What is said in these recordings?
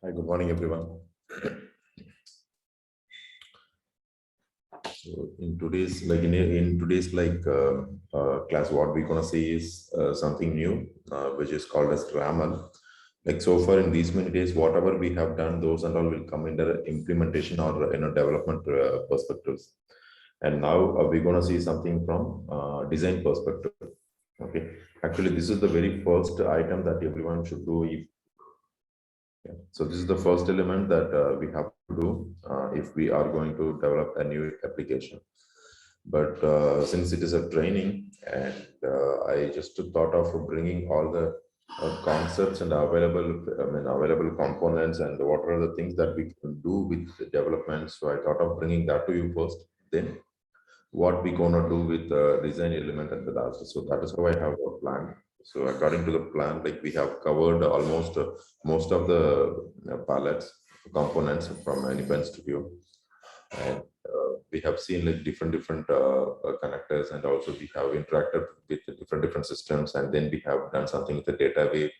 Hi, good morning, everyone. So in today's class, what we're gonna see is something new, which is called as RAML. Like so far in these many days, whatever we have done, those and all will come under implementation or development perspectives. And now we're gonna see something from design perspective. Okay, actually, this is the very first item that everyone should do if. Yeah. So this is the first element that we have to do if we are going to develop a new application. But since it is a training, and I just thought of bringing all the concepts and available components and what are the things that we can do with the development. So I thought of bringing that to you first. Then what we gonna do with the design element at the last. So that is how I have a plan. So according to the plan, like we have covered almost most of the palettes components from Anypen Studio, and we have seen like different connectors, and also we have interacted with the different systems, and then we have done something with the data wave.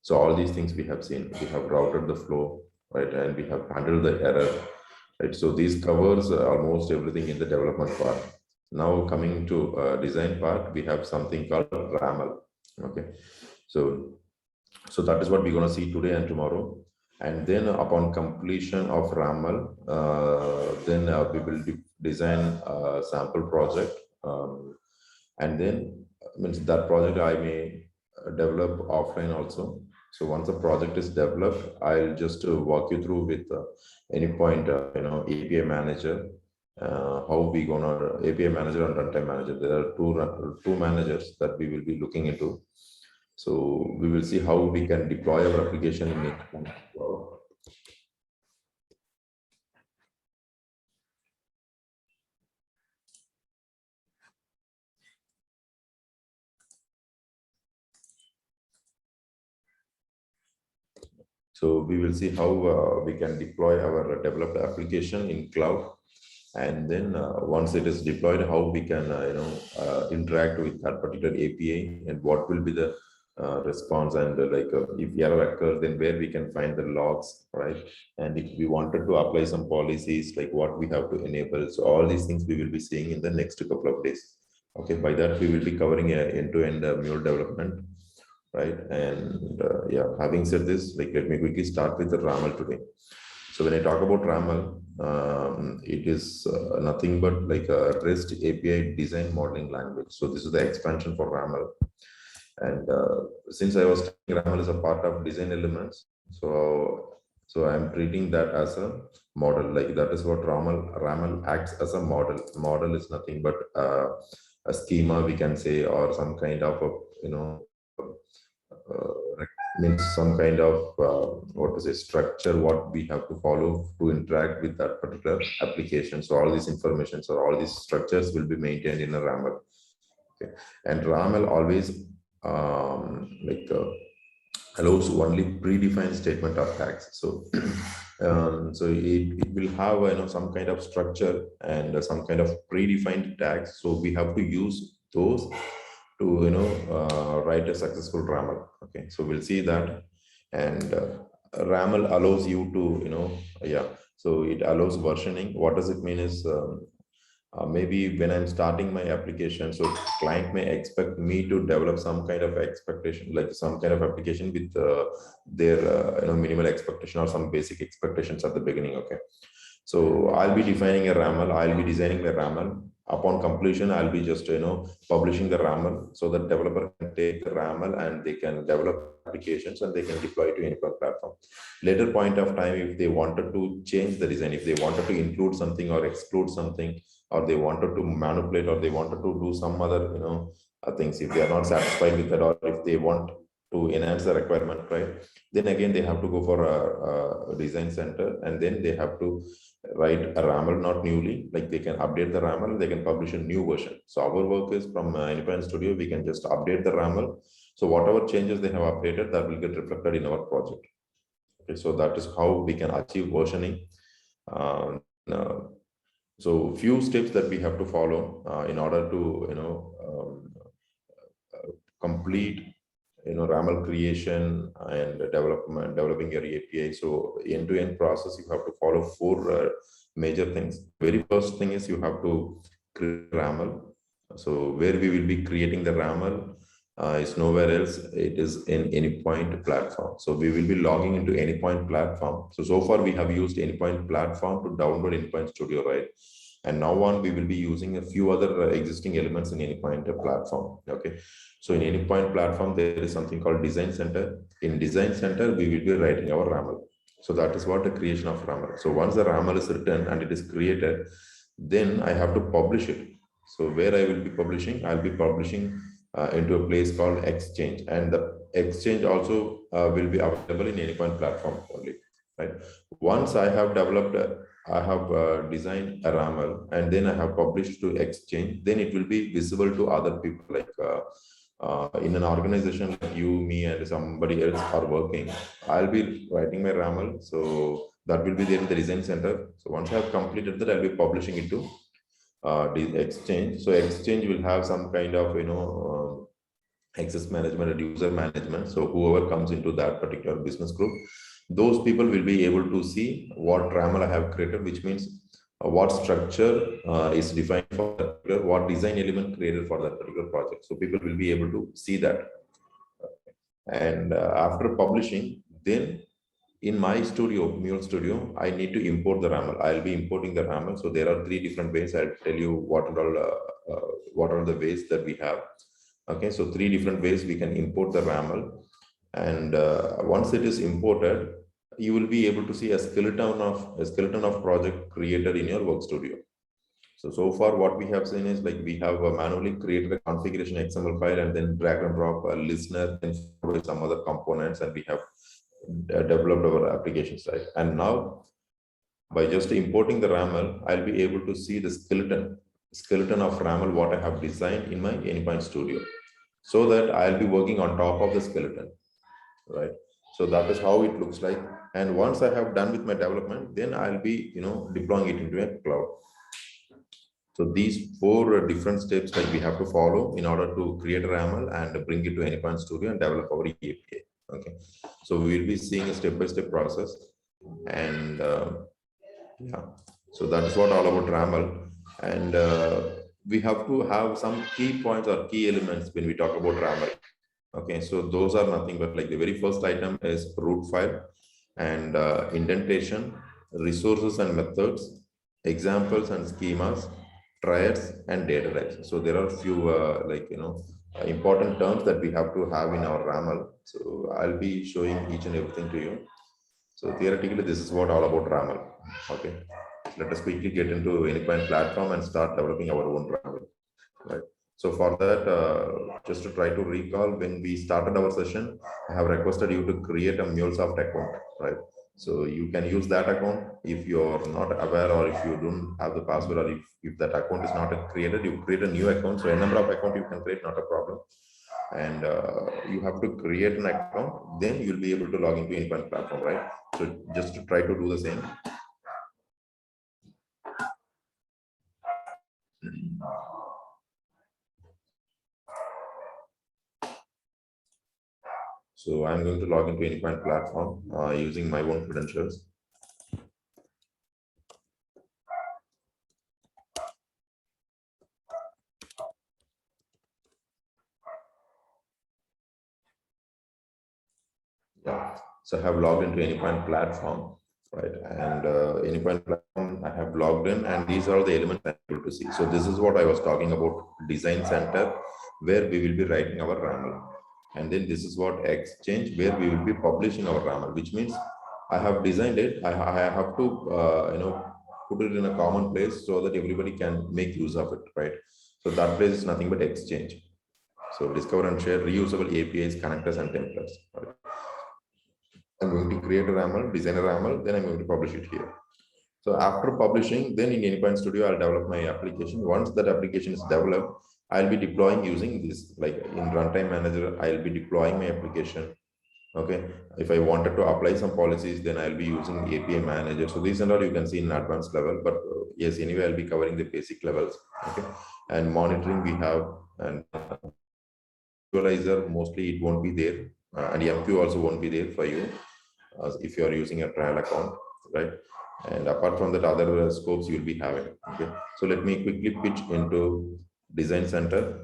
So all these things we have seen. We have routed the flow, right, and we have handled the error, right. So these covers almost everything in the development part. Now coming to design part, we have something called RAML. Okay, so that is what we're going to see today and tomorrow. And then upon completion of RAML, then we will design a sample project, and then means that project I may develop offline also. So once the project is developed, I'll just walk you through with any point, API manager, how we gonna API manager and runtime manager. There are two managers that we will be looking into. So we will see how we can deploy our application in it. So we will see how we can deploy our developed application in cloud. And then once it is deployed, how we can interact with that particular API, and what will be the response, and if error occurs, then where we can find the logs, right? And if we wanted to apply some policies, like what we have to enable. So all these things we will be seeing in the next couple of days. Okay, by that we will be covering a end-to-end mule development, right? And yeah, having said this, like let me quickly start with the RAML today. So when I talk about RAML, it is nothing but like a REST API design modeling language. So this is the expansion for RAML. And since I was taking RAML as a part of design elements, so I'm treating that as a model. Like that is what RAML acts as a model. Model is nothing but a schema, we can say, or some kind of a, means some kind of what to say, structure what we have to follow to interact with that particular application. So all these informations or all these structures will be maintained in a RAML. Okay, and RAML always allows only predefined statement of tags. So so it will have some kind of structure and some kind of predefined tags. So we have to use those to write a successful RAML. Okay, so we'll see that. And RAML allows you to so it allows versioning. What does it mean is maybe when I'm starting my application, so client may expect me to develop some kind of expectation, like some kind of application with their minimal expectation or some basic expectations at the beginning. Okay, so I'll be defining a RAML, I'll be designing the RAML. Upon completion, I'll be just publishing the RAML, so that developer can take the RAML and they can develop applications and they can deploy to any platform. Later point of time, if they wanted to change the design, if they wanted to include something or exclude something, or they wanted to manipulate, or they wanted to do some other things, if they are not satisfied with that, or if they want to enhance the requirement, right, then again they have to go for a design center, and then they have to write a RAML, not newly, like they can update the RAML, they can publish a new version. So our work is from Anypen Studio, we can just update the RAML. So whatever changes they have updated, that will get reflected in our project. Okay, so that is how we can achieve versioning. So few steps that we have to follow in order to complete RAML creation and developing your API. So end-to-end process, you have to follow four major things. Very first thing is you have to create RAML. So where we will be creating the RAML is nowhere else. It is in Anypoint platform. So we will be logging into Anypoint platform. So far we have used Anypoint platform to download Anypoint Studio, right? And now on, we will be using a few other existing elements in Anypoint platform. Okay. So in Anypoint platform, there is something called Design Center. In Design Center, we will be writing our RAML. So that is what the creation of RAML. So once the RAML is written and it is created, then I have to publish it. So where I will be publishing, I'll be publishing into a place called Exchange, and the Exchange also will be available in Anypoint platform only, right? Once I have developed, I have designed a RAML, and then I have published to Exchange, then it will be visible to other people, like in an organization like you, me, and somebody else are working. I'll be writing my RAML, so that will be there in the design center. So once I have completed that, I'll be publishing it to the Exchange. So Exchange will have some kind of access management and user management. So whoever comes into that particular business group, those people will be able to see what RAML I have created, which means what structure is defined for that particular, what design element created for that particular project. So people will be able to see that. And after publishing, then in my studio, Mule Studio, I need to import the RAML. I'll be importing the RAML. So there are three different ways. I'll tell you what are the ways that we have. Okay, so three different ways we can import the RAML. And once it is imported, you will be able to see a skeleton of project created in your work studio. So far what we have seen is like we have manually created a configuration XML file and then drag and drop a listener and some other components, and we have developed our application side. And now by just importing the RAML, I'll be able to see the skeleton of RAML what I have designed in my Anypoint Studio, so that I'll be working on top of the skeleton, right? So that is how it looks like. And once I have done with my development, then I'll be deploying it into a cloud. So these four different steps that we have to follow in order to create a RAML and bring it to Anypoint Studio and develop our API. Okay, so we will be seeing a step-by-step process, and yeah, so that is what all about RAML. And we have to have some key points or key elements when we talk about RAML. Okay, so those are nothing but like the very first item is root file and indentation, resources and methods, examples and schemas, triads, and data types. So there are few important terms that we have to have in our RAML. So I'll be showing each and everything to you. So theoretically, this is what all about RAML. Okay, let us quickly get into Anypoint platform and start developing our own RAML. Right. So for that, just to try to recall, when we started our session, I have requested you to create a mulesoft account, right? So you can use that account if you're not aware, or if you don't have the password, or if that account is not created, you create a new account. So a number of account you can create, not a problem. And you have to create an account, then you'll be able to log into Anypoint platform, right? So just to try to do the same. So I'm going to log into Anypoint platform using my own credentials. Yeah, so I have logged into Anypoint platform, right? And Anypoint platform, I have logged in, and these are the elements I'm able to see. So this is what I was talking about, Design Center, where we will be writing our RAML. And then this is what Exchange, where we will be publishing our RAML, which means I have designed it. I have to put it in a common place so that everybody can make use of it, right? So that place is nothing but Exchange. So discover and share reusable APIs, connectors, and templates. Right? I'm going to create a RAML, design a RAML, then I'm going to publish it here. So after publishing, then in Anypoint Studio, I'll develop my application. Once that application is developed, I'll be deploying using this, like in Runtime Manager, I'll be deploying my application. Okay, if I wanted to apply some policies, then I'll be using API Manager. So these and all you can see in advanced level, but yes, anyway, I'll be covering the basic levels. Okay, and monitoring we have, and visualizer, mostly it won't be there, and MQ also won't be there for you if you are using a trial account, right? And apart from that, other scopes you'll be having. Okay, so let me quickly pitch into Design Center.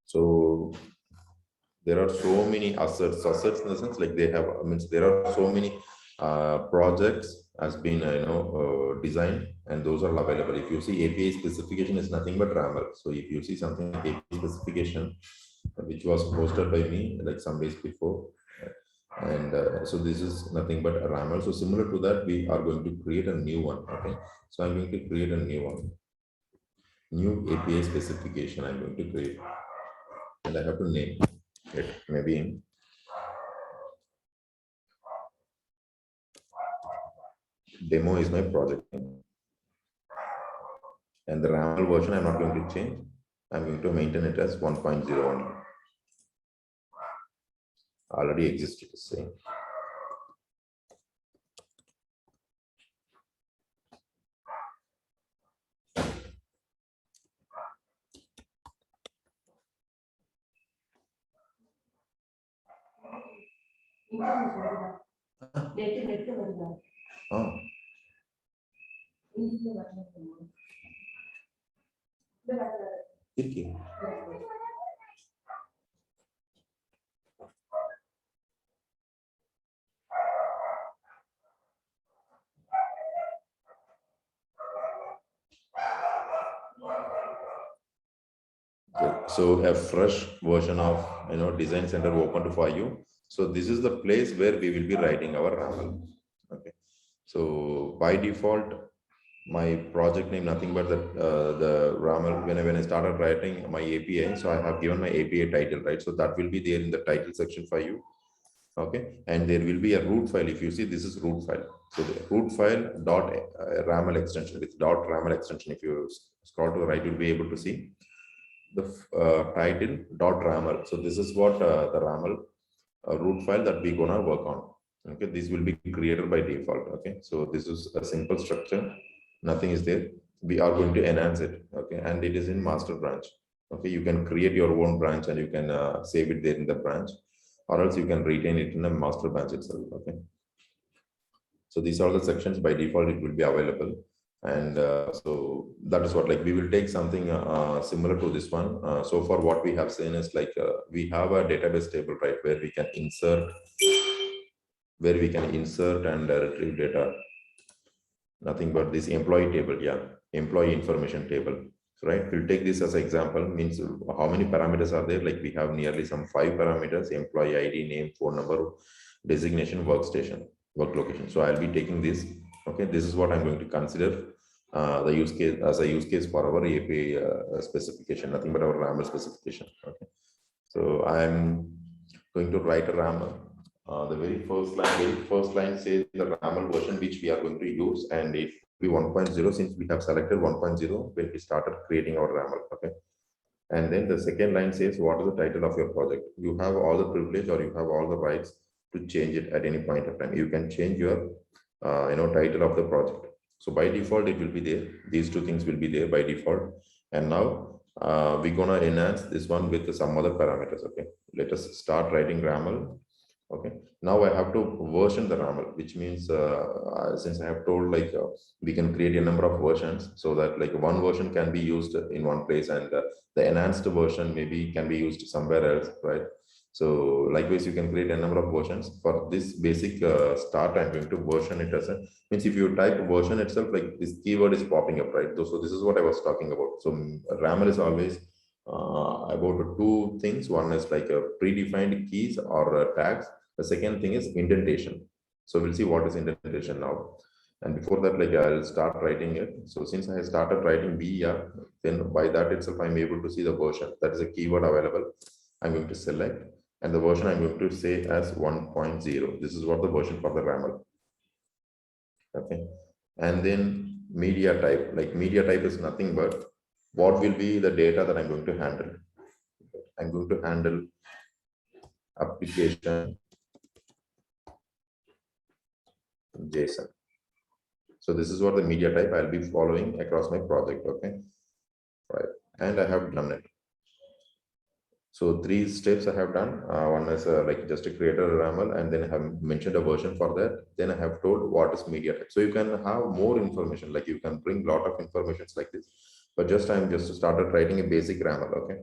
So there are so many assets in the sense like they have, I mean, there are so many projects has been designed, and those are available. If you see API specification is nothing but rammer. So if you see something like API specification, which was posted by me like some days before, and so this is nothing but a rammer. So similar to that, we are going to create a new one. Okay, so I'm going to create a new one, new API specification I'm going to create, and I have to name it maybe demo is my project name. And the RAM version I'm not going to change. I'm going to maintain it as 1.0 only. Already existed the same. Oh. So a fresh version of Design Center opened for you. So this is the place where we will be writing our RAML. Okay. So by default, my project name nothing but the RAML. When I started writing my API, so I have given my API title, right? So that will be there in the title section for you. Okay, and there will be a root file. If you see, this is root file. So the root file dot raml extension with dot raml extension. If you scroll to the right, you'll be able to see the title dot raml. So this is what the raml root file that we're gonna work on. Okay, this will be created by default. Okay, so this is a simple structure. Nothing is there. We are going to enhance it. Okay, and it is in master branch. Okay, you can create your own branch and you can save it there in the branch, or else you can retain it in a master branch itself. Okay, so these are the sections. By default it will be available, and so that is what, like, we will take something similar to this one. So far what we have seen is like we have a database table, right, where we can insert and retrieve data. Nothing but this employee table. Yeah, employee information table. Right, we'll take this as an example. Means how many parameters are there? Like we have nearly some 5 parameters: employee ID, name, phone number, designation, workstation, work location. So I'll be taking this. Okay, this is what I'm going to consider the use case as a use case for our API specification. Nothing but our RAML specification. Okay, so I'm going to write a RAML. The very first line says the RAML version which we are going to use, and it be 1.0 since we have selected 1.0 when we started creating our RAML. Okay, and then the second line says what is the title of your project. You have all the privilege or you have all the rights to change it at any point of time. You can change your title of the project. So by default it will be there. These two things will be there by default. And now we're gonna enhance this one with some other parameters. Okay, let us start writing RAML. Okay, now I have to version the RAML, which means since I have told like we can create a number of versions, so that like one version can be used in one place and the enhanced version maybe can be used somewhere else, right? So likewise, you can create a number of versions. For this basic start, I'm going to version it as a, means if you type version itself, like this keyword is popping up, right? So this is what I was talking about. So RAML is always about two things. One is like a predefined keys or tags. The second thing is indentation. So we'll see what is indentation now. And before that, like I'll start writing it. So since I started writing BER, then by that itself, I'm able to see the version. That is a keyword available. I'm going to select, and the version I'm going to say as 1.0. This is what the version for the RAML. Okay. And then media type, like media type is nothing but what will be the data that I'm going to handle. I'm going to handle application JSON. So this is what the media type I'll be following across my project. Okay, right, and I have done it. So 3 steps I have done. One is like just to create a YAML, and then I have mentioned a version for that. Then I have told what is media type. So you can have more information, like you can bring a lot of informations like this. But just I'm just started writing a basic YAML. Okay.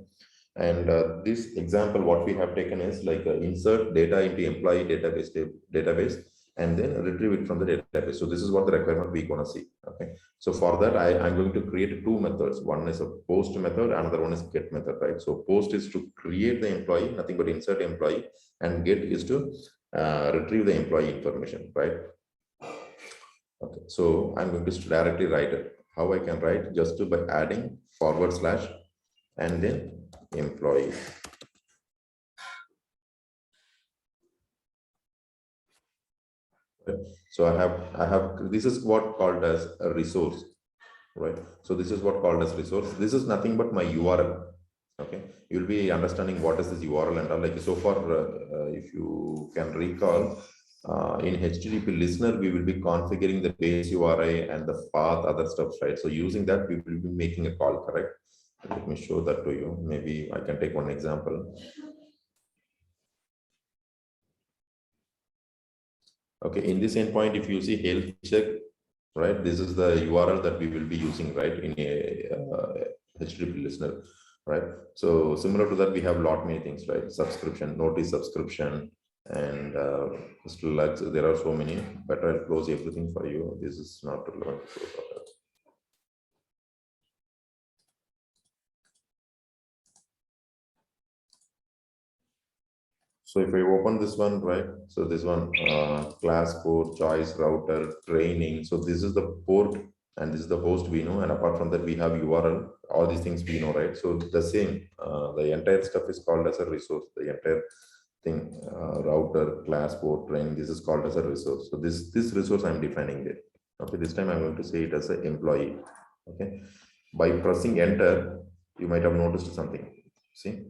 And this example, what we have taken is like insert data into employee database, and then retrieve it from the database. So this is what the requirement we're gonna see. Okay. So for that, I'm going to create 2 methods. One is a post method, another one is get method, right? So post is to create the employee, nothing but insert employee, and get is to retrieve the employee information, right? Okay. So I'm going to directly write it. How I can write? Just by adding / and then employee. So I have this is what called as a resource, right? So this is what called as resource. This is nothing but my URL. Okay, you'll be understanding what is this URL and all. Like so far, if you can recall, in HTTP listener, we will be configuring the base URI and the path, other stuff, right? So using that, we will be making a call, correct? Let me show that to you. Maybe I can take one example. Okay, in this endpoint, if you see health check, right, this is the URL that we will be using, right, in a HTTP listener, right? So similar to that, we have a lot many things, right? Subscription, notice subscription, and still like there are so many, but I'll close everything for you. This is not relevant. So if I open this one, right? So this one, class port, choice router, training. So this is the port and this is the host we know. And apart from that, we have URL, all these things we know, right? So the same, the entire stuff is called as a resource. The entire thing, router, class port, training, this is called as a resource. So this resource I'm defining it. Okay, this time I'm going to say it as an employee. Okay, by pressing enter, you might have noticed something. See,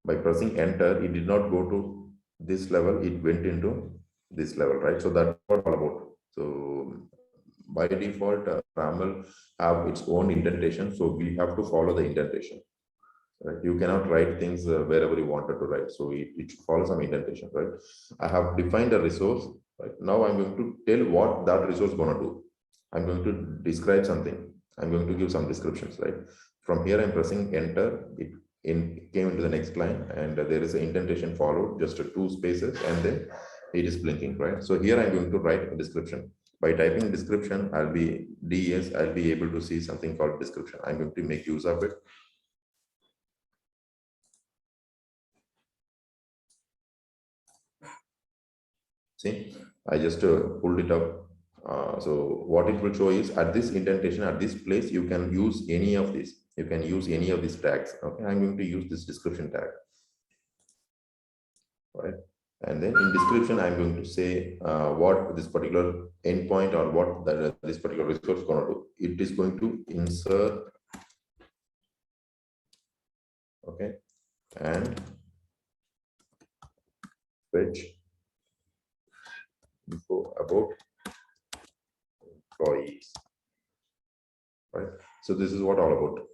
by pressing enter, it did not go to this level, it went into this level, right? So that's what all about. So by default, YAML have its own indentation, so we have to follow the indentation. Right? You cannot write things wherever you wanted to write, so it should follow some indentation, right? I have defined a resource. Right now, I'm going to tell what that resource is going to do. I'm going to describe something. I'm going to give some descriptions, right? From here, I'm pressing enter. It came into the next line, and there is an indentation followed, just 2 spaces, and then it is blinking, right? So here I'm going to write a description. By typing description, I'll be able to see something called description. I'm going to make use of it. See, I just pulled it up. So what it will show is at this indentation, at this place, you can use any of these. You can use any of these tags. Okay, I'm going to use this description tag. Right. And then in description, I'm going to say what this particular endpoint or what this particular resource is going to do. It is going to insert, okay, and fetch info about employees. Right. So this is what all about.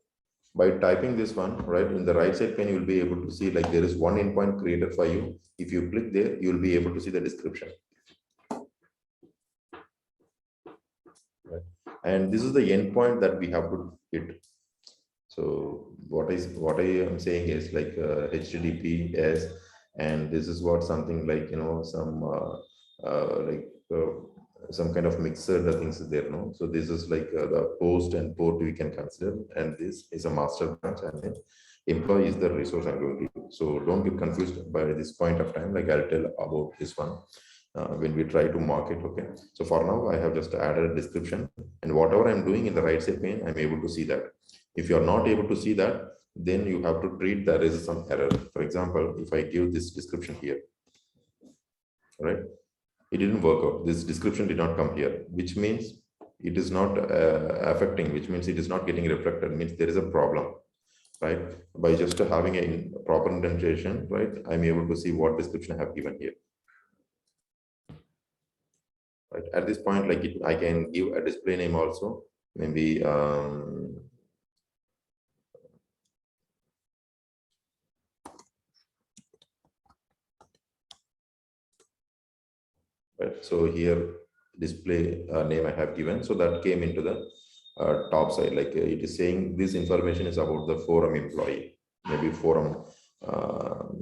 By typing this one, right, in the right side pane, you'll be able to see like there is one endpoint created for you. If you click there, you'll be able to see the description. Right. And this is the endpoint that we have to hit. So what I am saying is like HTTPS, and this is what something like, you know, some kind of mixer the things is there, no? So this is like the post and port we can consider, and this is a master branch, and then employee is the resource I'm going to use. So don't get confused by this point of time. Like I'll tell about this one when we try to mark it. Okay. So for now, I have just added a description, and whatever I'm doing in the right side pane, I'm able to see that. If you're not able to see that, then you have to treat there is some error. For example, if I give this description here, right, it didn't work out. This description did not come here, which means it is not affecting, which means it is not getting reflected, means there is a problem. right? By just having a proper indentation, right, I'm able to see what description I have given here. Right. At this point, like I can give a display name also, maybe right. So here display name I have given. So that came into the top side. Like it is saying this information is about the forum employee, maybe forum,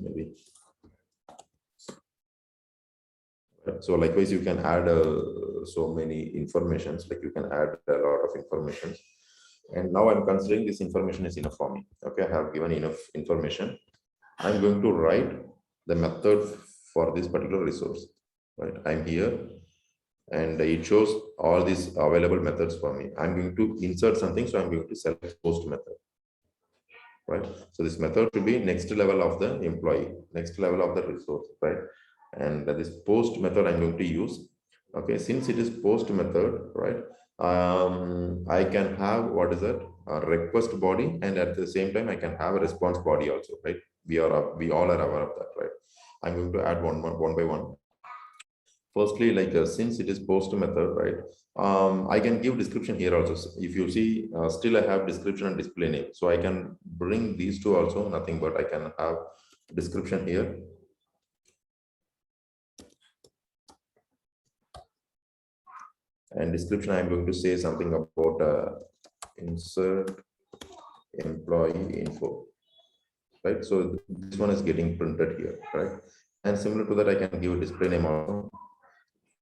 maybe. So likewise, you can add so many informations. Like you can add a lot of information. And now I'm considering this information is enough for me. Okay, I have given enough information. I'm going to write the method for this particular resource. Right, I'm here, and it shows all these available methods for me. I'm going to insert something, so I'm going to select post method. Right, so this method should be next level of the employee, next level of the resource, right? And this post method I'm going to use. Okay, since it is post method, right, I can have, what is that, a request body, and at the same time I can have a response body also, right? We all are aware of that, right? I'm going to add one by one. Firstly, like since it is post method, right, I can give description here also. If you see, still I have description and display name, so I can bring these two also, nothing but I can have description here. And description, I'm going to say something about insert employee info, right? So this one is getting printed here, right? And similar to that, I can give a display name also.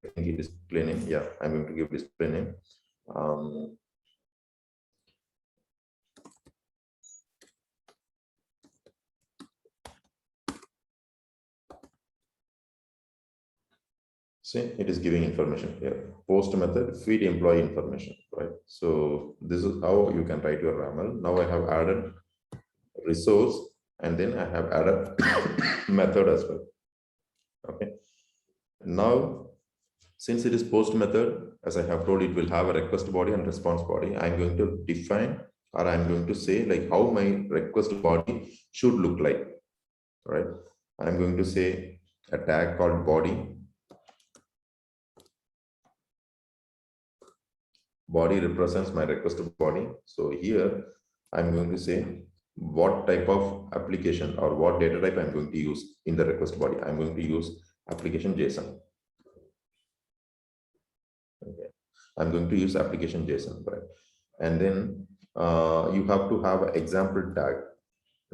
I can give display name. Yeah, I'm going to give display name. See, it is giving information here. Post method, feed employee information, right? So this is how you can write your YAML. Now I have added resource, and then I have added method as well. Okay. Now, since it is post method, as I have told, it will have a request body and response body. I'm going to define, or I'm going to say like how my request body should look like, right? I'm going to say a tag called body. Body represents my request body. So here I'm going to say what type of application or what data type I'm going to use in the request body. I'm going to use application JSON. Okay. I'm going to use application JSON, right? And then you have to have an example tag.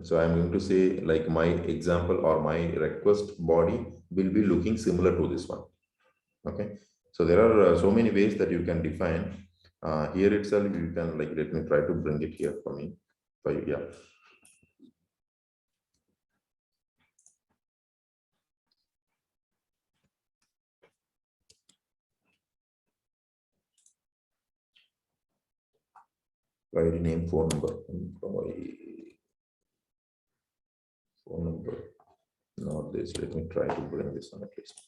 So I'm going to say like my example or my request body will be looking similar to this one. Okay. So there are so many ways that you can define. Here itself, you can like, let me try to bring it here for me. For you, yeah. Query name, phone number, employee, phone number. Not this. Let me try to bring this one at least.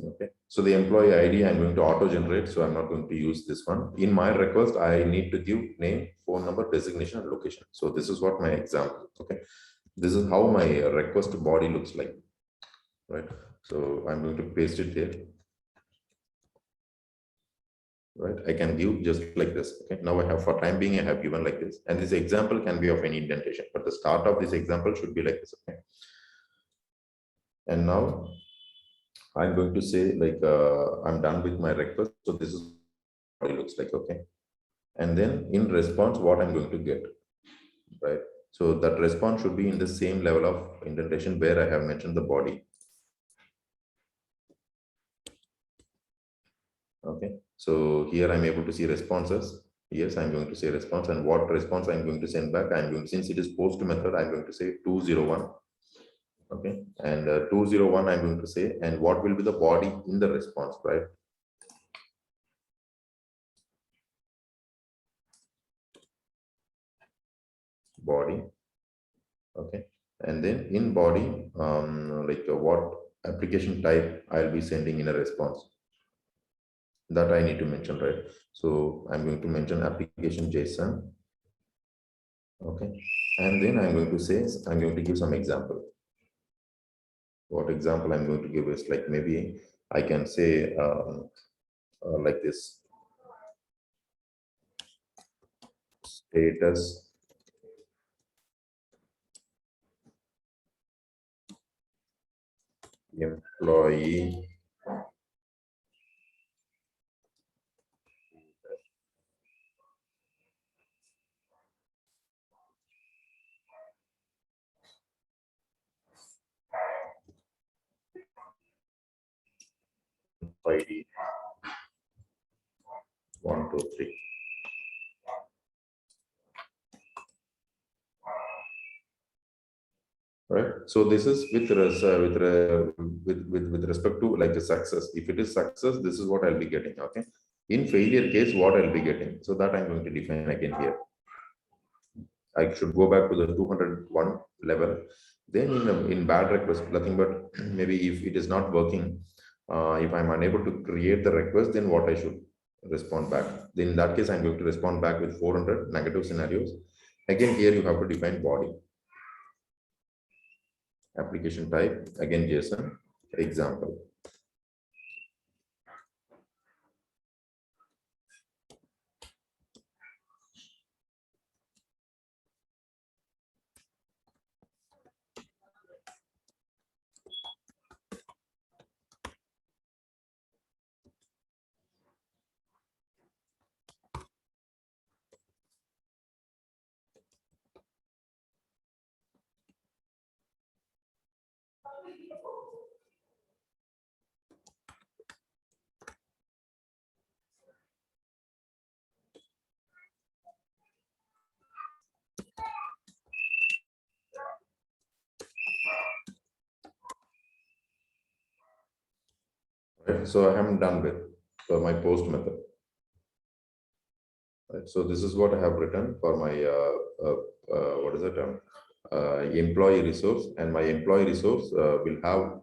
Okay. So the employee ID, I'm going to auto generate. So I'm not going to use this one. In my request, I need to give name, phone number, designation, and location. So this is what my example. Okay. This is how my request body looks like. Right. So I'm going to paste it there. Right. I can give just like this. Okay. Now I have, for time being, I have given like this. And this example can be of any indentation, but the start of this example should be like this. Okay. And now I'm going to say like I'm done with my request. So this is what it looks like. Okay. And then in response, what I'm going to get. right? So that response should be in the same level of indentation where I have mentioned the body. Okay, so here I'm able to see responses. Yes, I'm going to say response, and what response I'm going to send back. I'm going to, since it is post method, I'm going to say 201. Okay, and 201 I'm going to say, and what will be the body in the response, right? Body. Okay, and then in body, like what application type I'll be sending in a response, that I need to mention, right? So I'm going to mention application JSON. Okay, and then I'm going to say, I'm going to give some example. What example I'm going to give is like, maybe I can say like this: status employee ID 123. Right. So this is with respect to like a success. If it is success, this is what I'll be getting. Okay. In failure case, what I'll be getting. So that I'm going to define again here. I should go back to the 201 level. Then in bad request, nothing but maybe if it is not working, if I'm unable to create the request, then what I should respond back. Then in that case, I'm going to respond back with 400 negative scenarios. Again, here you have to define body. Application type, again JSON, example. Right? So I am done with my post method. Right? So this is what I have written for my what is it? Employee resource, and my employee resource will have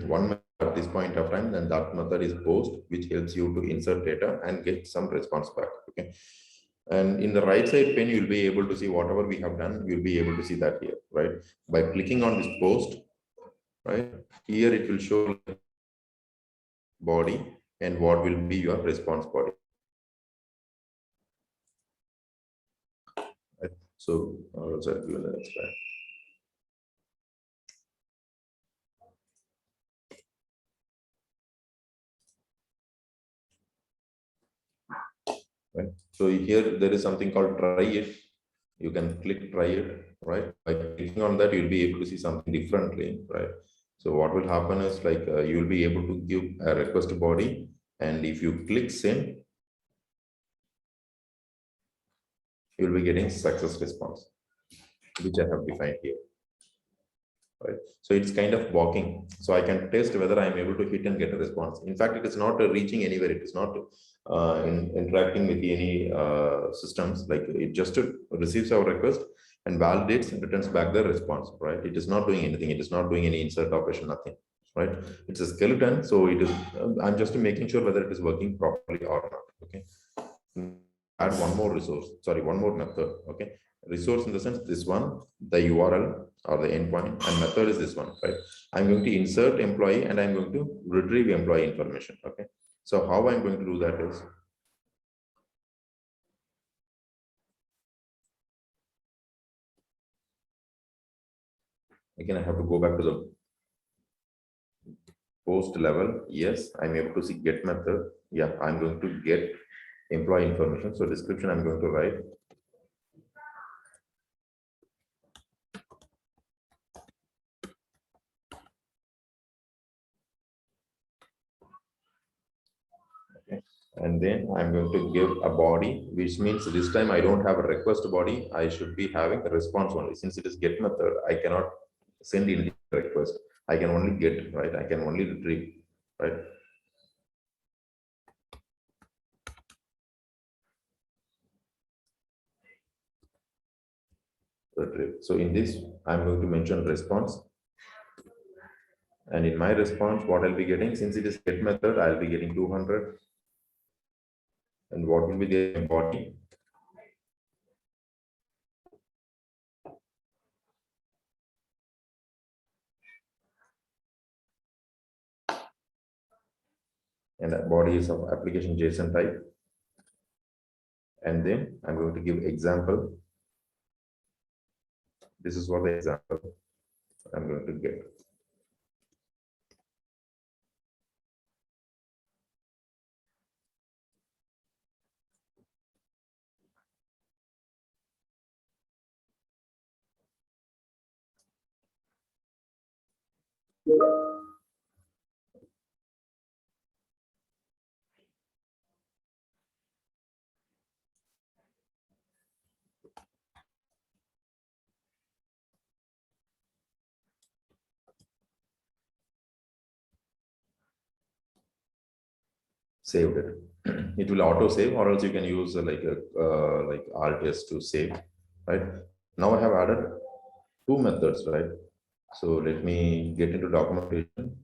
one method at this point of time, and that method is post, which helps you to insert data and get some response back. Okay. And in the right side pane, you'll be able to see whatever we have done. You'll be able to see that here, right? By clicking on this post, right? Here it will show body and what will be your response body. Right? So, let's do the next slide. Right? So here there is something called try it. You can click try it, right? By clicking on that, you'll be able to see something differently, right? So what will happen is like you'll be able to give a request body, and if you click send, you'll be getting success response, which I have defined here. Right. So it's kind of walking. So I can test whether I'm able to hit and get a response. In fact, it is not reaching anywhere. It is not interacting with any systems. Like it just receives our request and validates and returns back the response. Right. It is not doing anything. It is not doing any insert operation. Nothing. Right. It's a skeleton. So it is. I'm just making sure whether it is working properly or not. Okay. Add one more resource. Sorry, one more method. Okay. Resource in the sense this one, the URL or the endpoint, and method is this one, right? I'm going to insert employee and I'm going to retrieve employee information. Okay. So how I'm going to do that is again I have to go back to the post level. Yes, I'm able to see get method. Yeah, I'm going to get employee information. So description I'm going to write and then I'm going to give a body, which means this time I don't have a request body. I should be having a response only. Since it is get method, I cannot send in the request. I can only get, right? I can only retrieve, right? Retrieve. So in this, I'm going to mention response. And in my response, what I'll be getting, since it is get method, I'll be getting 200. And what will be the body? And that body is of application JSON type. And then I'm going to give example. This is what the example I'm going to get. Saved it. It will auto save, or else you can use like alt s to save, right? Now I have added two methods, right? So let me get into documentation.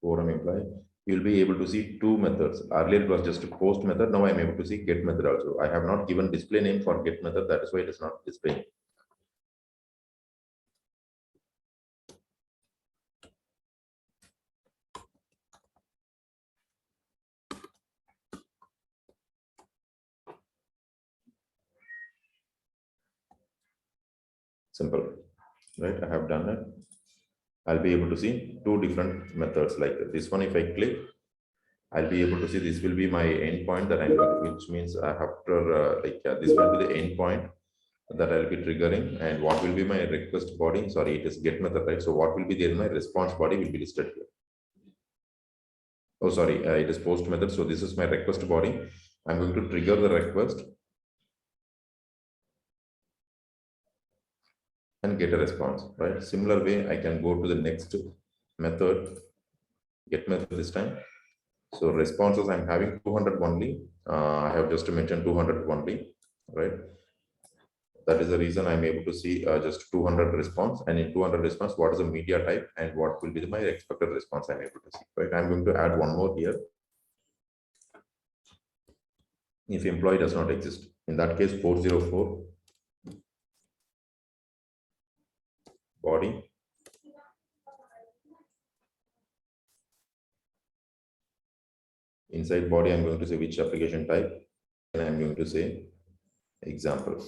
Forum employee, you'll be able to see two methods. Earlier it was just a post method. Now I'm able to see get method also. I have not given display name for get method. That is why it is not displaying. Simple, right? I have done it. I'll be able to see two different methods like this one. If I click, I'll be able to see this will be my endpoint that I'm going to, which means I have to this will be the endpoint that I'll be triggering, and what will be my request body. Sorry, it is get method, right? So what will be there? My response body will be listed here. Oh, sorry, it is post method. So this is my request body. I'm going to trigger the request and get a response, right? Similar way, I can go to the next method, get method this time. So responses, I'm having 200 only. I have just mentioned 200 only, right? That is the reason I'm able to see just 200 response. And in 200 response, what is the media type and what will be my expected response I'm able to see, right? I'm going to add one more here. If employee does not exist, in that case, 404 body. Inside body, I'm going to say which application type, and I'm going to say example.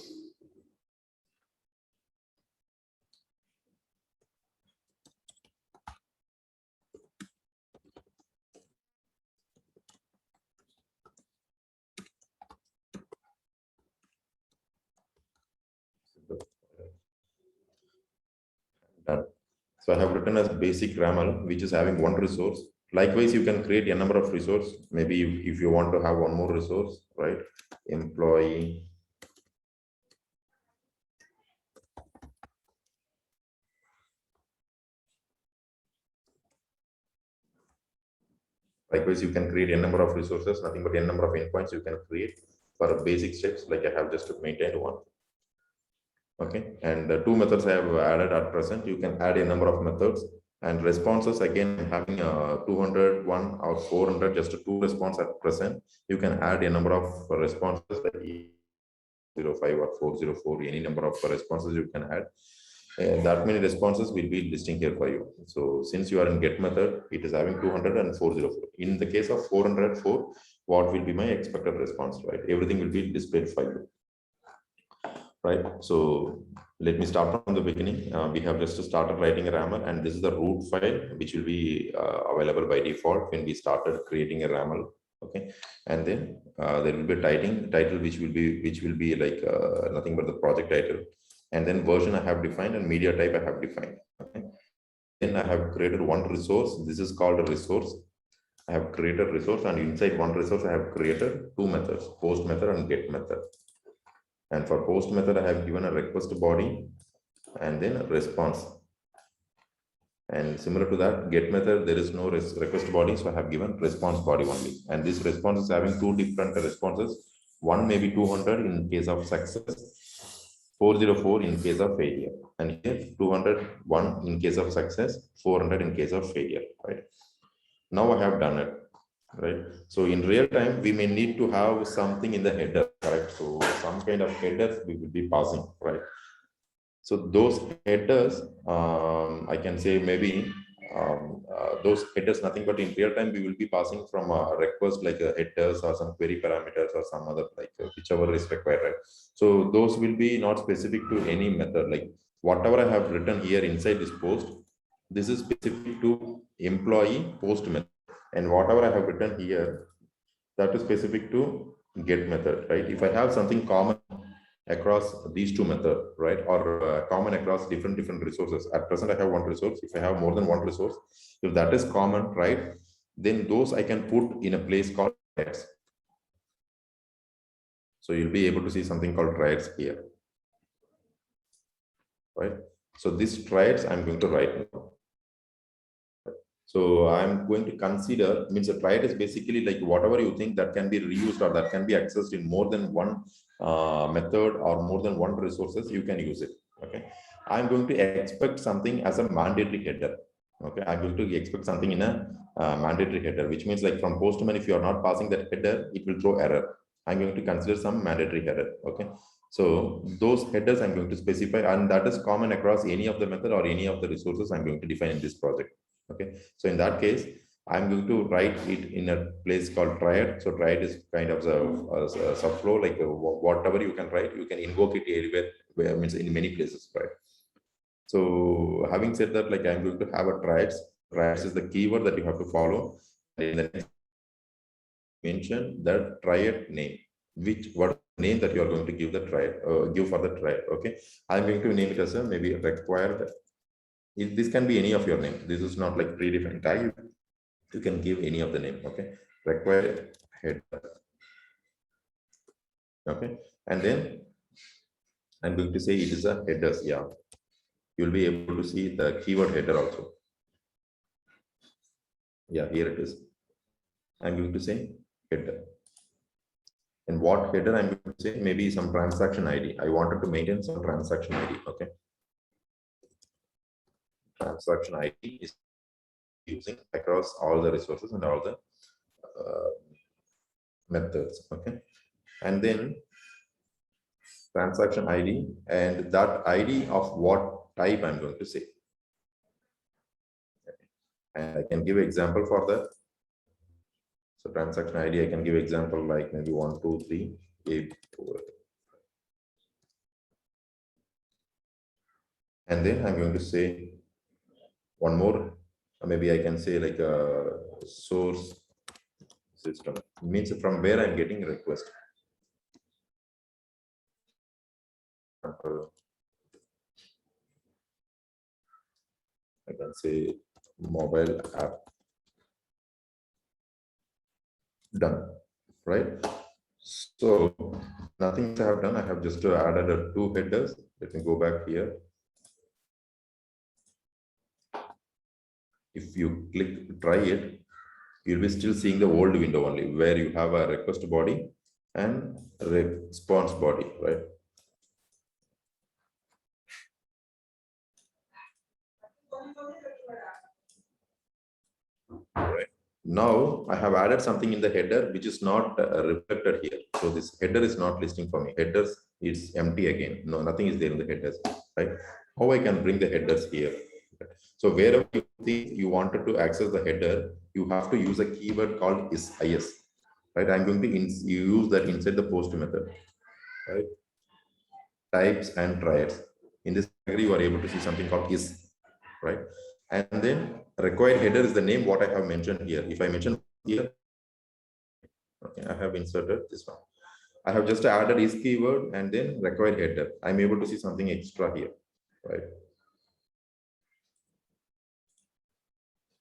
Done. So I have written as basic RAML, which is having one resource. Likewise, you can create a number of resource. Maybe if you want to have one more resource, right? Employee. Likewise, you can create a number of resources, nothing but a number of endpoints you can create for basic steps, like I have just maintained one. Okay, and the two methods I have added at present. You can add a number of methods and responses. Again, having 201 or 400, just two response at present. You can add a number of responses like 05 or 404, any number of responses you can add. That many responses will be listing here for you. So since you are in get method, it is having 200 and 404. In the case of 404, what will be my expected response, right? Everything will be displayed for you, right? So let me start from the beginning. We have just started writing a RAML, and this is the root file, which will be available by default when we started creating a RAML. Okay, and then there will be title which will be like nothing but the project title, and then version I have defined and media type I have defined. Okay, then I have created one resource. This is called a resource. I have created resource, and inside one resource, I have created two methods, post method and get method. And for post method, I have given a request body and then a response. And similar to that, get method, there is no request body, so I have given response body only. And this response is having two different responses. One may be 200 in case of success, 404 in case of failure. And here 201 in case of success, 400 in case of failure, right? Now I have done it, right? So in real time, we may need to have something in the header, right? So some kind of headers we will be passing, right? So those headers, I can say maybe those headers, nothing but in real time, we will be passing from a request like a headers or some query parameters or some other like whichever is required, right? So those will be not specific to any method. Like whatever I have written here inside this post, this is specific to employee post method. And whatever I have written here, that is specific to get method, right? If I have something common across these two methods, right, or common across different resources. At present, I have one resource. If I have more than one resource, if that is common, right, then those I can put in a place called threads. So you'll be able to see something called threads here, right? So this threads I'm going to write now. So I'm going to consider, means a triad is basically like whatever you think that can be reused or that can be accessed in more than one method or more than one resources, you can use it. Okay. I'm going to expect something as a mandatory header. Okay. I'm going to expect something in a mandatory header, which means like from Postman, if you are not passing that header, it will throw error. I'm going to consider some mandatory header. Okay. So those headers I'm going to specify, and that is common across any of the method or any of the resources I'm going to define in this project. Okay, so in that case, I'm going to write it in a place called triad. So triad is kind of a subflow, like whatever you can write, you can invoke it anywhere, where means in many places, right? So having said that, like I'm going to have a triads. Triads is the keyword that you have to follow. In the next mention the triad name, which what name that you are going to give the triad, give for the triad. Okay, I'm going to name it as a maybe required. This can be any of your name. This is not like predefined tag. You can give any of the name. Okay, required header. Okay, and then I'm going to say it is a headers. Yeah, you'll be able to see the keyword header also. Yeah, here it is. I'm going to say header. And what header I'm going to say? Maybe some transaction ID. I wanted to maintain some transaction ID. Okay, transaction ID is using across all the resources and all the methods. Okay, and then transaction ID, and that ID of what type I'm going to say. And I can give example for that. So transaction ID, I can give example like maybe 1, 2, 3, 8, 4. And then I'm going to say one more. Maybe I can say like a source system. It means from where I'm getting a request. I can say mobile app. Done, right? So nothing I have done. I have just added two headers. Let me go back here. If you click try it, you'll be still seeing the old window only, where you have a request body and response body, right? Right. Now I have added something in the header which is not reflected here. So this header is not listing for me. Headers is empty again. No, nothing is there in the headers, right? How I can bring the headers here? So wherever you think you wanted to access the header, you have to use a keyword called is, right? I'm going to use that inside the post method, right? Types and triads. In this category, you are able to see something called is, right? And then required header is the name what I have mentioned here. If I mention here, okay, I have inserted this one. I have just added is keyword and then required header. I'm able to see something extra here, right?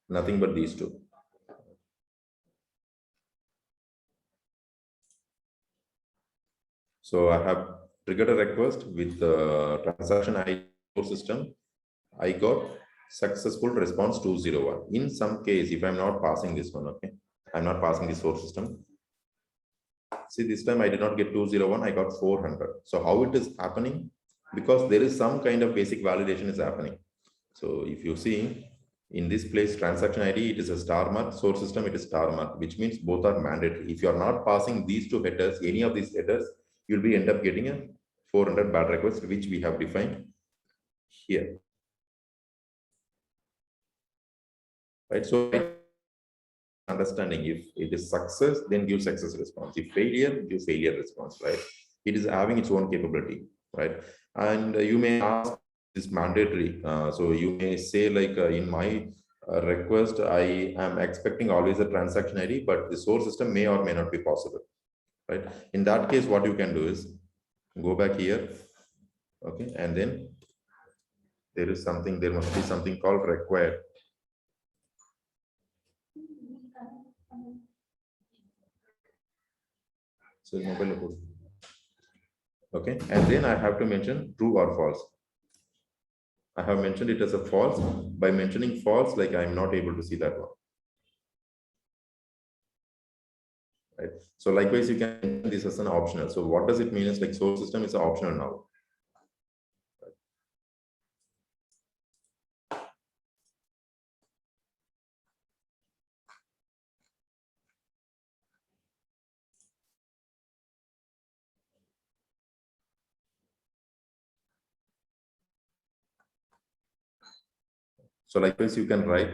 Nothing but these two. So I have triggered a request with the transaction ID system. I got successful response 201. In some case, if I'm not passing this one, okay, I'm not passing the source system. See, this time I did not get 201, I got 400. So how it is happening? Because there is some kind of basic validation is happening. So if you see in this place, transaction ID, it is a star mark, source system, it is star mark, which means both are mandatory. If you are not passing these two headers, any of these headers, you'll be end up getting a 400 bad request, which we have defined here. Right. So understanding, if it is success, then give success response. If failure, give failure response, right? It is having its own capability, right? And you may ask, this mandatory. So you may say like in my request, I am expecting always a transaction ID, but the source system may or may not be possible, right? In that case, what you can do is go back here, okay? And then there is something, there must be something called required. So mobile, okay, and then I have to mention true or false. I have mentioned it as a false. By mentioning false, like I'm not able to see that one. Right. So likewise, you can mention this as an optional. So what does it mean is like source system is optional now. So likewise, you can write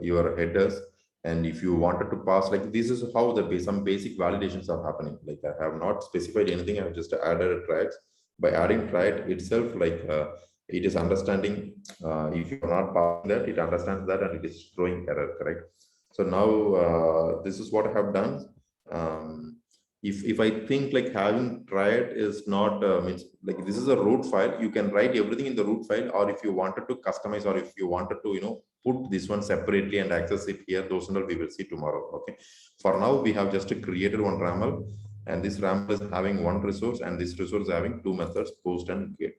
your headers. And if you wanted to pass, like this is how the some basic validations are happening. Like I have not specified anything. I have just added a tries. By adding try itself, like it is understanding. If you are not passing that, it understands that and it is throwing error, correct? So now this is what I have done. If I think like having tried is not means like this is a root file, you can write everything in the root file, or if you wanted to customize, or if you wanted to put this one separately and access it here, those and all we will see tomorrow. Okay, for now we have just created one raml, and this raml is having one resource, and this resource is having two methods, post and get.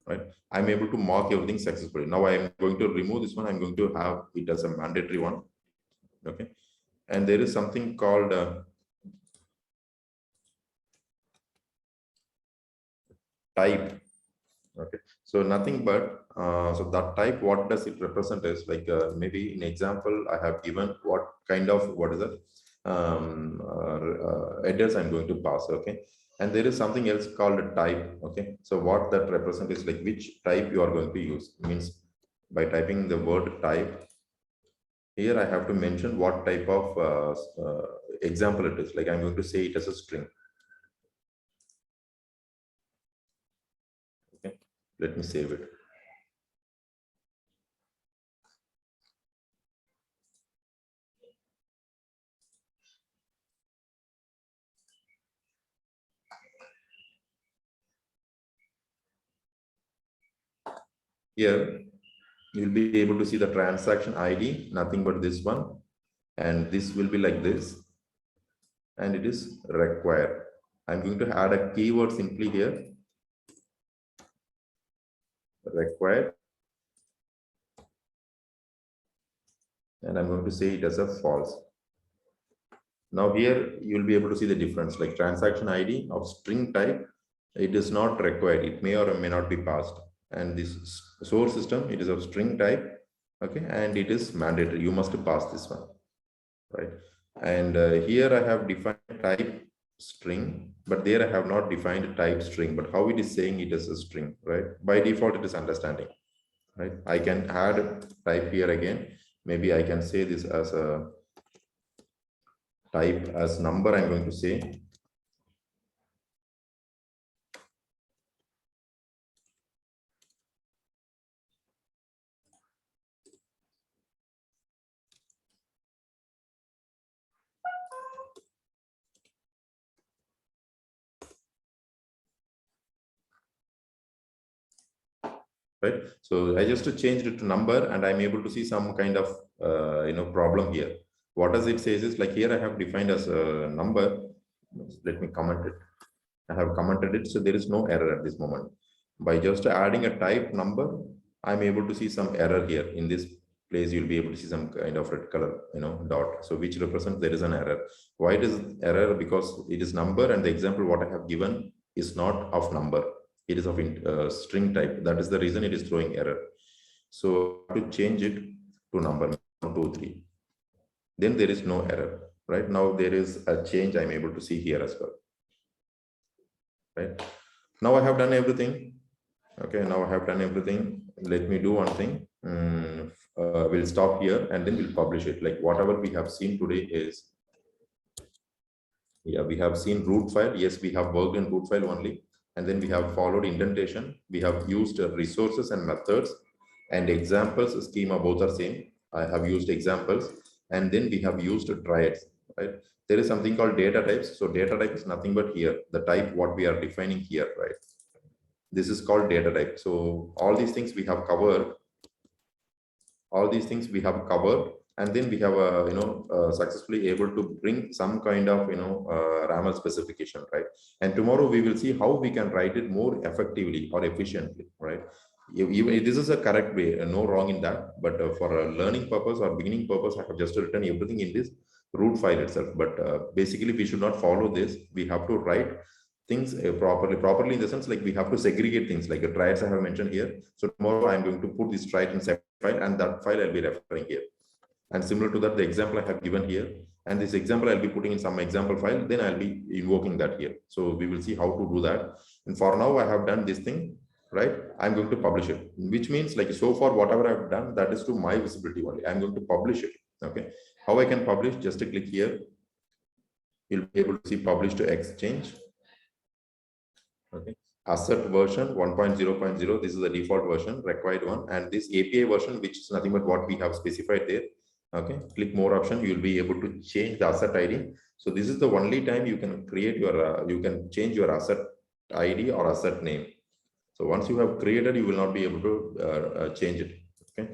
Right, I'm able to mark everything successfully. Now I am going to remove this one. I'm going to have it as a mandatory one. Okay, and there is something called type. Okay, so nothing but so that type, what does it represent is like maybe in example I have given what kind of what is it headers I'm going to pass. Okay, and there is something else called a type. Okay, so what that represents is like which type you are going to use. Means by typing the word type here, I have to mention what type of example it is. Like I'm going to say it as a string. Okay, let me save it. Here you'll be able to see the transaction ID, nothing but this one, and this will be like this, and it is required. I'm going to add a keyword simply here, required, and I'm going to say it as a false. Now here you'll be able to see the difference, like transaction ID of string type, it is not required, it may or may not be passed, and this source system, it is of string type, okay, and it is mandatory, you must pass this one, right? And here I have defined type string, but there I have not defined type string, but how it is saying it is a string, right? By default, it is understanding, right? I can add type here again. Maybe I can say this as a type as number, I'm going to say. Right, so I just changed it to number, and I'm able to see some kind of problem here. What does it say is like here I have defined as a number, Let me comment it. I have commented it, so there is no error at this moment. By just adding a type number, I'm able to see some error here. In this place, you'll be able to see some kind of red color, dot. So which represents there is an error. Why it is error? Because it is number, and the example what I have given is not of number. It is of string type. That is the reason it is throwing error. So to change it to number 1, 2, 3, then there is no error. Right now there is a change I'm able to see here as well. Right now I have done everything. Okay, now I have done everything. Let me do one thing. We'll stop here and then we'll publish it. Like whatever we have seen today is, yeah, we have seen root file. Yes, we have worked in root file only. And then we have followed indentation. We have used resources and methods and examples. Schema both are same. I have used examples. And then we have used triads, right? There is something called data types. So data type is nothing but here, the type what we are defining here, right? This is called data type. So all these things we have covered. All these things we have covered, and then we have successfully able to bring some kind of RAML specification, right? And tomorrow we will see how we can write it more effectively or efficiently, right? Even this is a correct way, no wrong in that, but for a learning purpose or beginning purpose, I have just written everything in this root file itself. But basically we should not follow this. We have to write things properly in the sense, like we have to segregate things like the triads I have mentioned here. So tomorrow I'm going to put this triad in separate file, and that file I'll be referring here. And similar to that, the example I have given here, and this example I'll be putting in some example file, then I'll be invoking that here. So we will see how to do that. And for now, I have done this thing, right? I'm going to publish it, which means like so far, whatever I've done, that is to my visibility only. I'm going to publish it. Okay. How I can publish? Just to click here. You'll be able to see publish to Exchange. Okay. Asset version 1.0.0. This is the default version, required one, and this API version, which is nothing but what we have specified there. Okay, click more option. You will be able to change the asset ID. So this is the only time you can create your, you can change your asset ID or asset name. So once you have created, you will not be able to change it. Okay.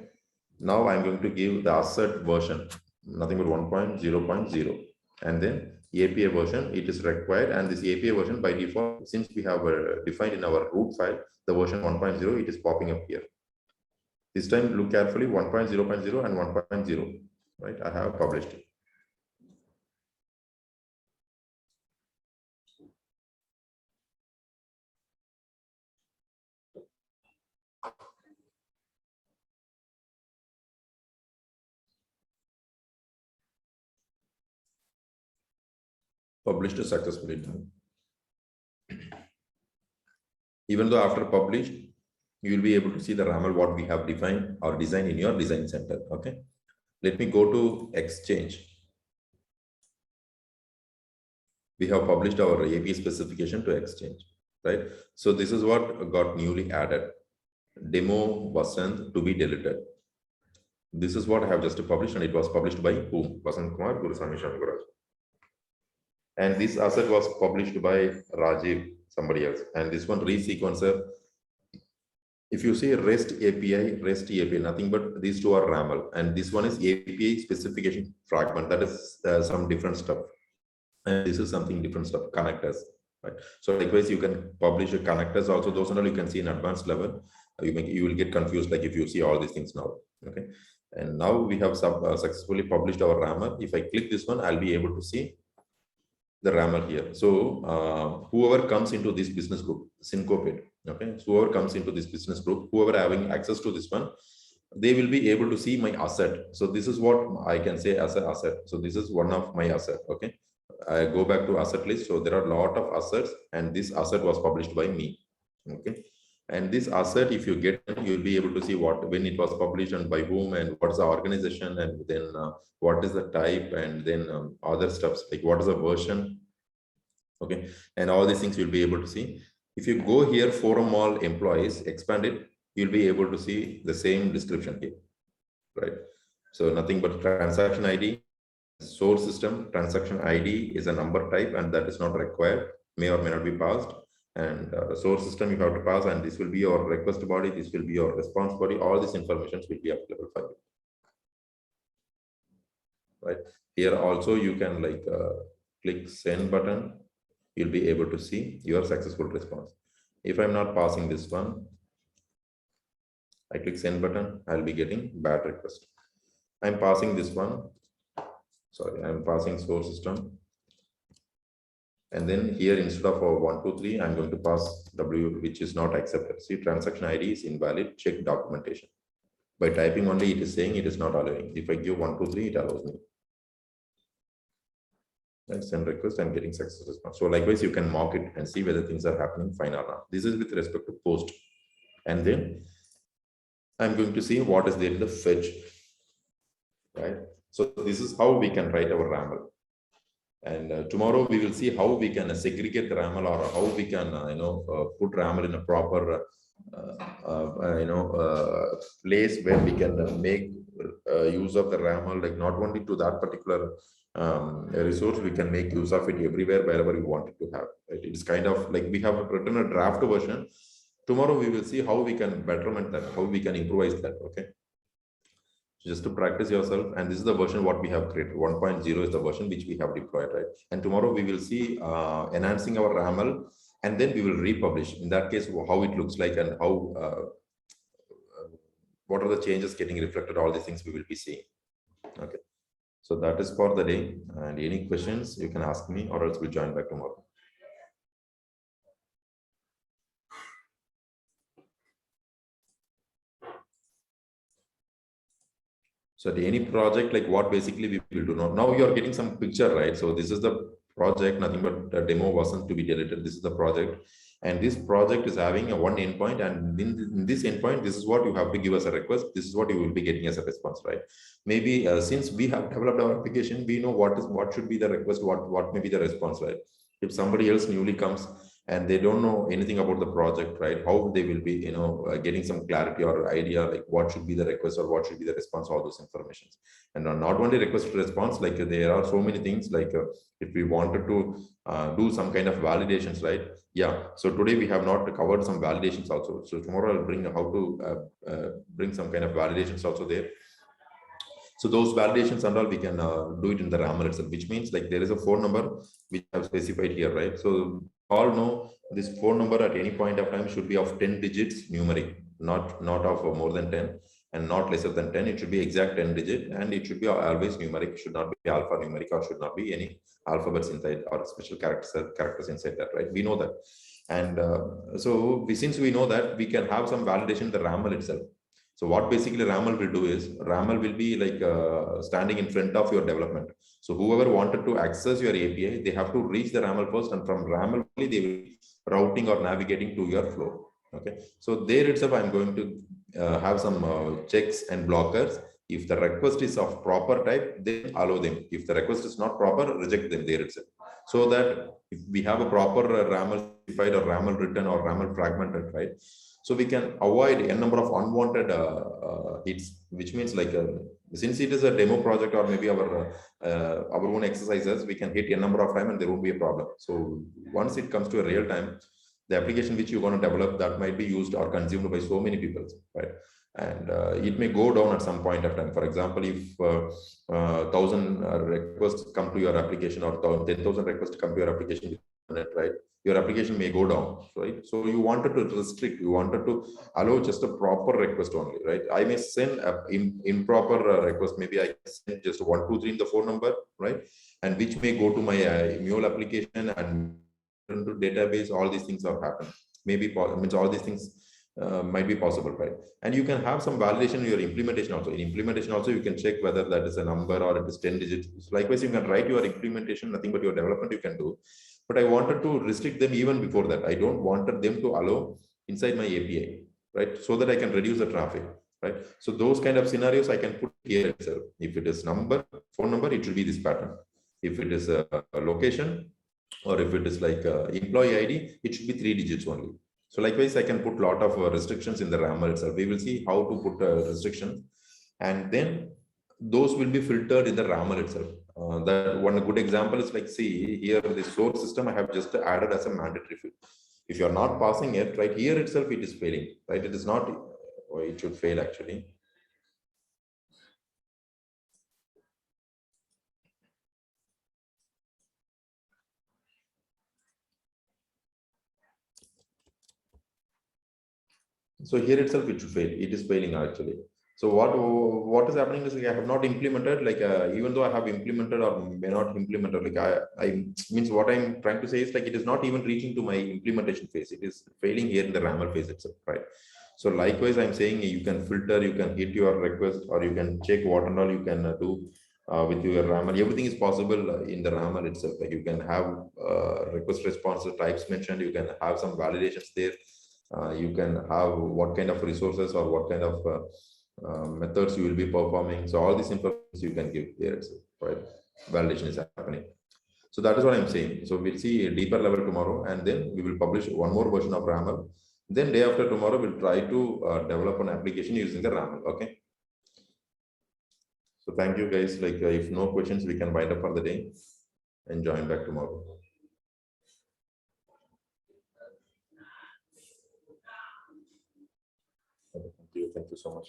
Now I'm going to give the asset version, nothing but 1.0.0, and then API version, it is required, and this API version by default, since we have defined in our root file, the version 1.0, it is popping up here. This time, look carefully, 1.0.0 and 1.0, right? I have published it. Published successfully done. Even though after published, you will be able to see the RAML what we have defined or designed in your design center. Okay. Let me go to Exchange. We have published our API specification to Exchange, right? So this is what got newly added. Demo Vasant to be deleted. This is what I have just published, and it was published by whom? Vasant Kumar Gurusamy Shankaraj. And this asset was published by Rajiv, somebody else. And this one, resequencer. If you see REST API, nothing but these two are RAML, and this one is API specification fragment. That is some different stuff, and this is something different stuff. Connectors, right? So likewise, you can publish a connectors also. Those are all you can see in advanced level. You will get confused like if you see all these things now. Okay, and now we have successfully published our RAML. If I click this one, I'll be able to see the RAML here. So whoever comes into this business group, syncopate, okay, so whoever comes into this business group, whoever having access to this one, they will be able to see my asset. So this is what I can say as an asset. So this is one of my asset. Okay, I go back to asset list. So there are a lot of assets, and this asset was published by me. Okay, and this asset, if you get, you'll be able to see what, when it was published and by whom, and what's the organization, and then what is the type, and then other stuffs like what is the version. Okay, and all these things you'll be able to see. If you go here, forum all employees, expand it, you'll be able to see the same description here, right? So nothing but transaction ID, source system, transaction ID is a number type, and that is not required, may or may not be passed. And source system you have to pass, and this will be your request body, this will be your response body. All these information will be available for you, right? Here also you can like click send button, you'll be able to see your successful response. If I'm not passing this one, I click send button, I'll be getting bad request. I'm passing this one. Sorry, I'm passing source system. And then here instead of 123, I'm going to pass W, which is not accepted. See, transaction ID is invalid, check documentation. By typing only, it is saying it is not allowing. If I give 123, it allows me. And send request, I'm getting success response. So likewise, you can mock it and see whether things are happening fine or not. This is with respect to post. And then I'm going to see what is there in the fetch, right? So this is how we can write our RAML. And tomorrow we will see how we can segregate the RAML, or how we can, put RAML in a proper, place where we can make use of the RAML, like not only to that particular resource, we can make use of it everywhere, wherever we want it to have. Right? It is kind of like we have written a draft version. Tomorrow we will see how we can betterment that, how we can improvise that. Okay. Just to practice yourself, and this is the version what we have created. 1.0 is the version which we have deployed, right? And tomorrow we will see enhancing our RAML, and then we will republish. In that case, how it looks like, and how what are the changes getting reflected, all these things we will be seeing. Okay, so that is for the day. And any questions you can ask me, or else we'll join back tomorrow. So at any project, like what basically we will do now, you are getting some picture, right? So this is the project, nothing but a demo wasn't to be deleted. This is the project, and this project is having a one endpoint, and in this endpoint, this is what you have to give us a request. This is what you will be getting as a response, right? Maybe since we have developed our application, we know what should be the request, what may be the response, right? If somebody else newly comes and they don't know anything about the project, right? How they will be, getting some clarity or idea, like what should be the request or what should be the response, all those informations. And not only request to response, like there are so many things, like if we wanted to do some kind of validations, right? Yeah. So today we have not covered some validations also. So tomorrow I'll bring how to bring some kind of validations also there. So those validations and all, we can do it in the RAML itself, which means like there is a phone number which I have specified here, right? So all know this phone number at any point of time should be of 10 digits numeric, not of more than 10 and not lesser than 10. It should be exact 10 digit, and it should be always numeric. It should not be alphanumeric, or should not be any alphabets inside or special characters inside that, right? We know that. And since we know that, we can have some validation in the RAML itself. So what basically RAML will do is, RAML will be like standing in front of your development. So whoever wanted to access your API, they have to reach the RAML first, and from RAML only they will be routing or navigating to your flow. Okay. So there itself, I'm going to have some checks and blockers. If the request is of proper type, then allow them. If the request is not proper, reject them there itself. So that if we have a proper RAML specified or RAML written or RAML fragmented, right? So we can avoid a number of unwanted hits, which means like since it is a demo project or maybe our own exercises, we can hit a number of time and there won't be a problem. So once it comes to a real time, the application which you're going to develop, that might be used or consumed by so many people, right? And it may go down at some point of time. For example, if 1,000 requests come to your application, or 10,000 requests come to your application, right? Your application may go down, right? So you wanted to restrict, you wanted to allow just a proper request only, right? I may send an improper request. Maybe I send just 123 in the phone number, right? And which may go to my mule application and into database. All these things have happened. Maybe means all these things might be possible, right? And you can have some validation in your implementation also. In implementation also, you can check whether that is a number or it is 10 digits. So likewise, you can write your implementation, nothing but your development you can do. But I wanted to restrict them even before that. I don't wanted them to allow inside my API, right? So that I can reduce the traffic, right? So those kind of scenarios I can put here itself. If it is phone number, it should be this pattern. If it is a location, or if it is like employee ID, it should be 3 digits only. So likewise, I can put a lot of restrictions in the RAML itself. We will see how to put restrictions, and then those will be filtered in the RAML itself. That one good example is like, see here, the source system I have just added as a mandatory field. If you are not passing it, right here itself, it is failing, right? It is not, or it should fail actually. So here itself it should fail. It is failing actually. So what is happening is like I have not implemented, like even though I have implemented or may not implemented, like I means what I'm trying to say is like it is not even reaching to my implementation phase. It is failing here in the rammer phase itself, right? So likewise, I'm saying you can filter, you can hit your request, or you can check what and all you can do with your rammer. Everything is possible in the rammer itself. Like you can have request response types mentioned. You can have some validations there. You can have what kind of resources or what kind of methods you will be performing. So all these information you can give there itself, right? Validation is happening. So that is what I'm saying. So we'll see a deeper level tomorrow, and then we will publish one more version of rammer. Then day after tomorrow, we'll try to develop an application using the rammer. Okay. So thank you guys. Like if no questions, we can wind up for the day and join back tomorrow. Okay, thank you. Thank you so much.